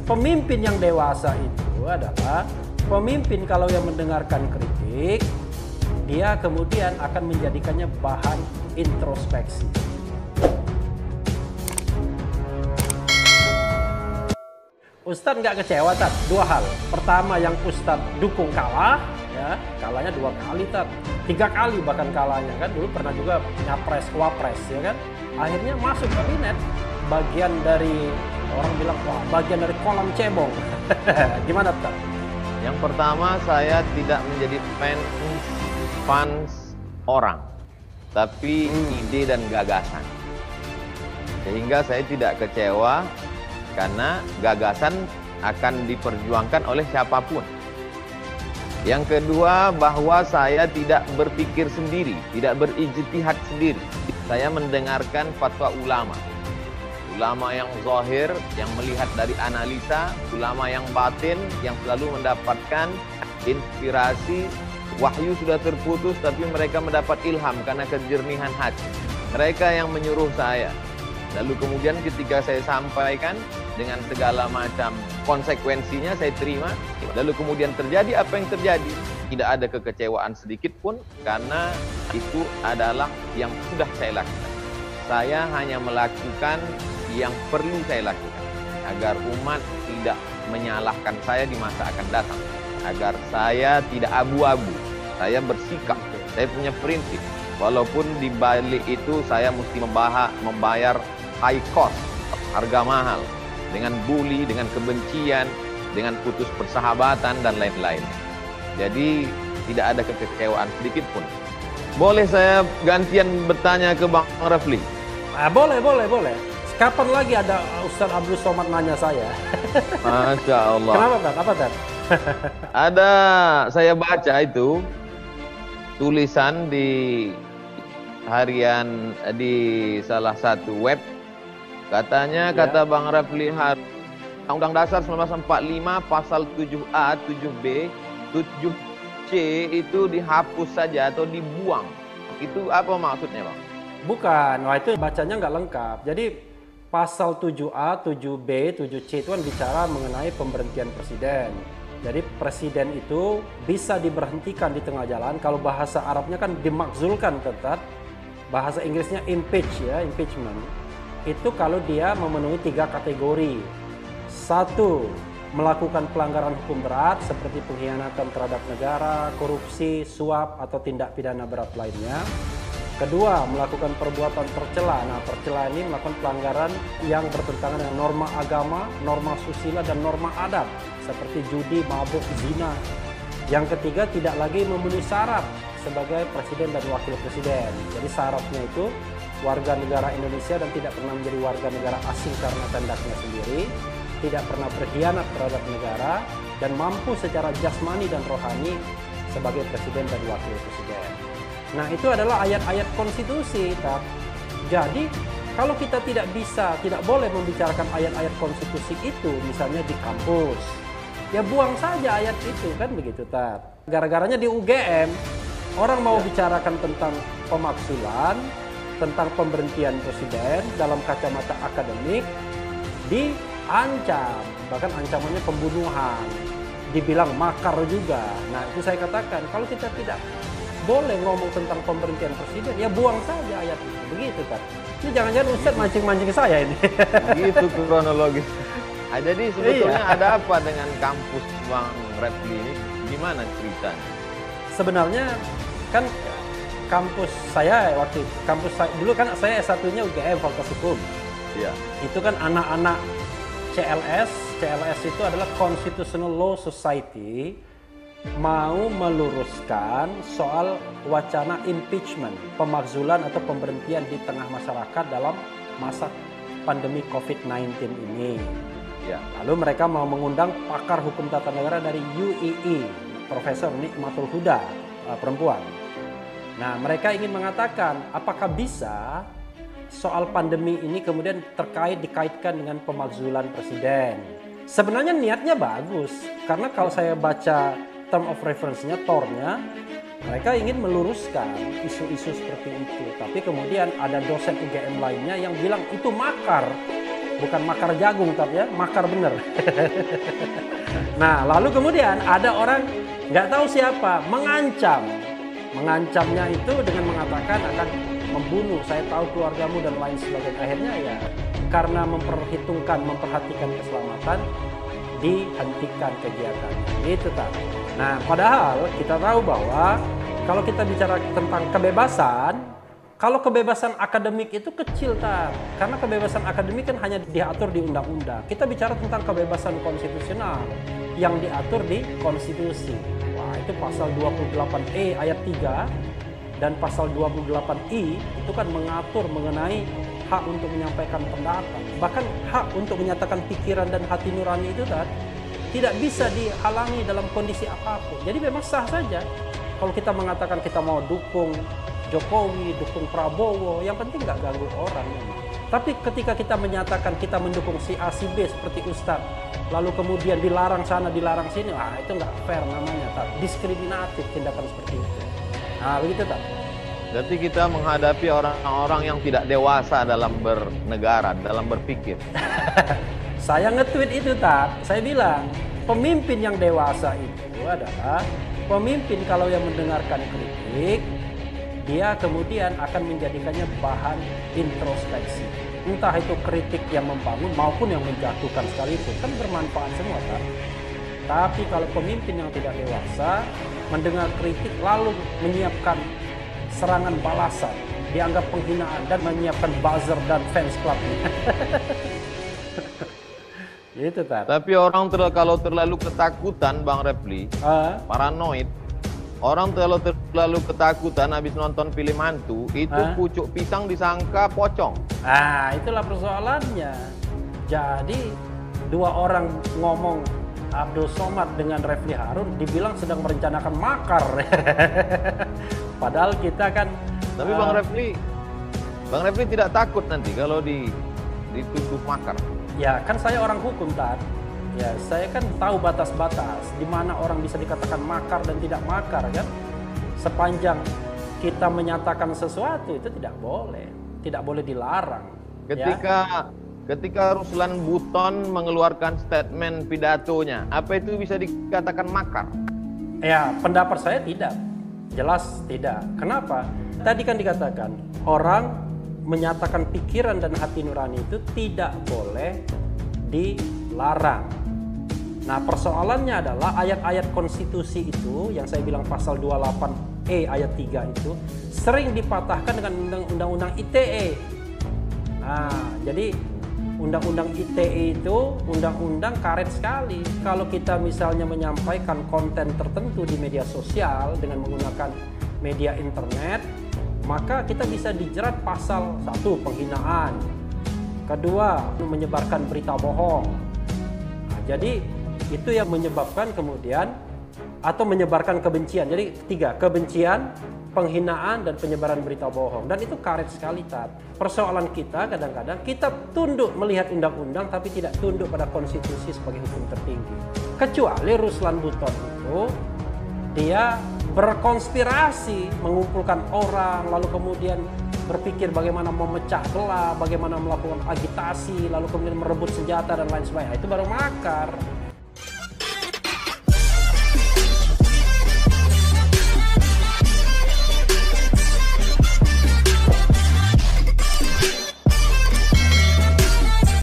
Pemimpin yang dewasa itu adalah pemimpin kalau yang mendengarkan kritik, dia kemudian akan menjadikannya bahan introspeksi. Ustadz nggak kecewa, Tat. Dua hal. Pertama, yang Ustadz dukung kalah, ya, kalahnya 2 kali, Tat. 3 kali bahkan kalahnya, kan. Dulu pernah juga nyapres, wapres, ya kan. Akhirnya masuk kabinet, bagian dari, orang bilang, wah, bagian dari kolam cebong. Gimana, Tat? Yang pertama, saya tidak menjadi fans orang, tapi ide dan gagasan. Sehingga saya tidak kecewa karena gagasan akan diperjuangkan oleh siapapun. Yang kedua, bahwa saya tidak berpikir sendiri, tidak berijtihad sendiri. Saya mendengarkan fatwa ulama. Ulama yang zahir, yang melihat dari analisa, ulama yang batin, yang selalu mendapatkan inspirasi. Wahyu sudah terputus, tapi mereka mendapat ilham karena kejernihan hati. Mereka yang menyuruh saya. Lalu kemudian ketika saya sampaikan dengan segala macam konsekuensinya, saya terima. Lalu kemudian terjadi apa yang terjadi. Tidak ada kekecewaan sedikit pun, karena itu adalah yang sudah saya lakukan. Saya hanya melakukan yang perlu saya lakukan, agar umat tidak menyalahkan saya di masa akan datang. Agar saya tidak abu-abu, saya bersikap, saya punya prinsip. Walaupun di balik itu saya mesti membayar high cost, harga mahal, dengan bully, dengan kebencian, dengan putus persahabatan dan lain-lain. Jadi tidak ada kekecewaan sedikit pun. Boleh saya gantian bertanya ke Bang Rafli? Boleh. Kapan lagi ada Ustadz Abdul Somad nanya saya? Masya Allah. Kenapa, Tat? Apa, Tat? Ada, saya baca itu tulisan di harian di salah satu web. Katanya, kata Bang Rafli, Undang Dasar 1945 pasal 7A, 7B, 7C itu dihapus saja atau dibuang. Itu apa maksudnya, Bang? Bukan, wah itu bacanya nggak lengkap. Jadi pasal 7A, 7B, 7C itu kan bicara mengenai pemberhentian presiden. Jadi presiden itu bisa diberhentikan di tengah jalan. Kalau bahasa Arabnya kan dimakzulkan, tetap. Bahasa Inggrisnya impeach, ya, impeachment. Itu kalau dia memenuhi 3 kategori. 1, melakukan pelanggaran hukum berat seperti pengkhianatan terhadap negara, korupsi, suap, atau tindak pidana berat lainnya. Kedua, melakukan perbuatan tercela. Nah, tercela ini melakukan pelanggaran yang bertentangan dengan norma agama, norma susila, dan norma adat, seperti judi, mabuk, zina. Yang ketiga, tidak lagi memenuhi syarat sebagai presiden dan wakil presiden. Jadi syaratnya itu warga negara Indonesia dan tidak pernah menjadi warga negara asing karena kehendaknya sendiri, tidak pernah berkhianat terhadap negara, dan mampu secara jasmani dan rohani sebagai presiden dan wakil presiden. Nah, itu adalah ayat-ayat konstitusi, Tat. Jadi, kalau kita tidak boleh membicarakan ayat-ayat konstitusi itu, misalnya di kampus, ya buang saja ayat itu, kan begitu, Tat. Gara-garanya di UGM, orang mau bicarakan tentang pemakzulan, tentang pemberhentian presiden dalam kacamata akademik, diancam, bahkan ancamannya pembunuhan, dibilang makar juga. Nah, itu saya katakan, kalau kita tidak boleh ngomong tentang pemberhentian presiden, ya buang saja ayat itu. Begitu, kan? Ini jangan-jangan Ustadz mancing-mancing saya ini. Begitu kronologis. Jadi sebetulnya ada apa dengan kampus Bang Rafli ini? Gimana ceritanya? Sebenarnya kan kampus saya dulu kan saya S1-nya UGM Fakultas Hukum. Iya. Itu kan anak-anak CLS. CLS itu adalah Constitutional Law Society, mau meluruskan soal wacana impeachment, pemakzulan atau pemberhentian di tengah masyarakat dalam masa pandemi COVID-19 ini. Ya. Lalu mereka mau mengundang pakar hukum tata negara dari UII, Profesor Nikmatul Huda, perempuan. Nah, mereka ingin mengatakan apakah bisa soal pandemi ini kemudian dikaitkan dengan pemakzulan presiden. Sebenarnya niatnya bagus, karena kalau saya baca term of reference-nya, TOR-nya, mereka ingin meluruskan isu-isu seperti itu. Tapi kemudian ada dosen UGM lainnya yang bilang itu makar. bukan makar jagung tapi ya, makar bener. Nah, lalu kemudian ada orang nggak tahu siapa mengancam. Mengancamnya itu dengan mengatakan akan membunuh, saya tahu keluargamu dan lain sebagainya. Akhirnya ya karena memperhatikan keselamatan, dihentikan kegiatannya. Itu tak. Nah, padahal kita tahu bahwa kalau kita bicara tentang kebebasan, kalau kebebasan akademik itu kecil tak. Karena kebebasan akademik kan hanya diatur di undang-undang. Kita bicara tentang kebebasan konstitusional yang diatur di konstitusi. Wah, itu pasal 28E ayat 3 dan pasal 28I itu kan mengatur mengenai hak untuk menyampaikan pendapat. Bahkan hak untuk menyatakan pikiran dan hati nurani itu tidak bisa dihalangi dalam kondisi apapun. Jadi memang sah saja kalau kita mengatakan kita mau dukung Jokowi, dukung Prabowo, yang penting nggak ganggu orang memang. Tapi ketika kita menyatakan kita mendukung si A, si B seperti Ustadz, lalu kemudian dilarang sana, dilarang sini, itu nggak fair namanya, diskriminatif tindakan seperti itu. Nah, begitu tak? Berarti kita menghadapi orang-orang yang tidak dewasa dalam bernegara, dalam berpikir. Saya nge-tweet itu tak, saya bilang pemimpin yang dewasa itu adalah pemimpin kalau yang mendengarkan kritik, dia kemudian akan menjadikannya bahan introspeksi. Entah itu kritik yang membangun maupun yang menjatuhkan sekalipun, kan bermanfaat semua kan. Tapi kalau pemimpin yang tidak dewasa mendengar kritik lalu menyiapkan serangan balasan, dianggap penghinaan dan menyiapkan buzzer dan fans club. Gitu tak. Tapi orang kalau terlalu ketakutan, Bang Refli, paranoid. Orang terlalu ketakutan habis nonton film hantu, itu pucuk pisang disangka pocong. Itulah persoalannya. Jadi dua orang ngomong, Abdul Somad dengan Refli Harun dibilang sedang merencanakan makar. Padahal kita kan. Tapi Bang Refli tidak takut nanti kalau dituduh makar. Ya kan saya orang hukum tak. Ya, saya kan tahu batas-batas di mana orang bisa dikatakan makar dan tidak makar kan. Sepanjang kita menyatakan sesuatu itu tidak boleh dilarang. Ketika Ruslan Buton mengeluarkan statement pidatonya, apa itu bisa dikatakan makar? Ya, pendapat saya tidak. Jelas tidak. Kenapa? Tadi kan dikatakan orang menyatakan pikiran dan hati nurani itu tidak boleh dilarang. Nah, persoalannya adalah ayat-ayat konstitusi itu yang saya bilang pasal 28E ayat 3 itu sering dipatahkan dengan undang-undang ITE. Nah, jadi undang-undang ITE itu undang-undang karet sekali. Kalau kita misalnya menyampaikan konten tertentu di media sosial dengan menggunakan media internet, maka kita bisa dijerat pasal 1 penghinaan, kedua menyebarkan berita bohong. Nah, jadi itu yang menyebabkan kemudian atau menyebarkan kebencian. Jadi 3, kebencian, penghinaan, dan penyebaran berita bohong. Dan itu karet sekali tak. Persoalan kita kadang-kadang kita tunduk melihat undang-undang tapi tidak tunduk pada konstitusi sebagai hukum tertinggi. Kecuali Ruslan Buton itu dia berkonspirasi mengumpulkan orang lalu kemudian berpikir bagaimana memecah belah, bagaimana melakukan agitasi, lalu kemudian merebut senjata dan lain sebagainya. Itu baru makar.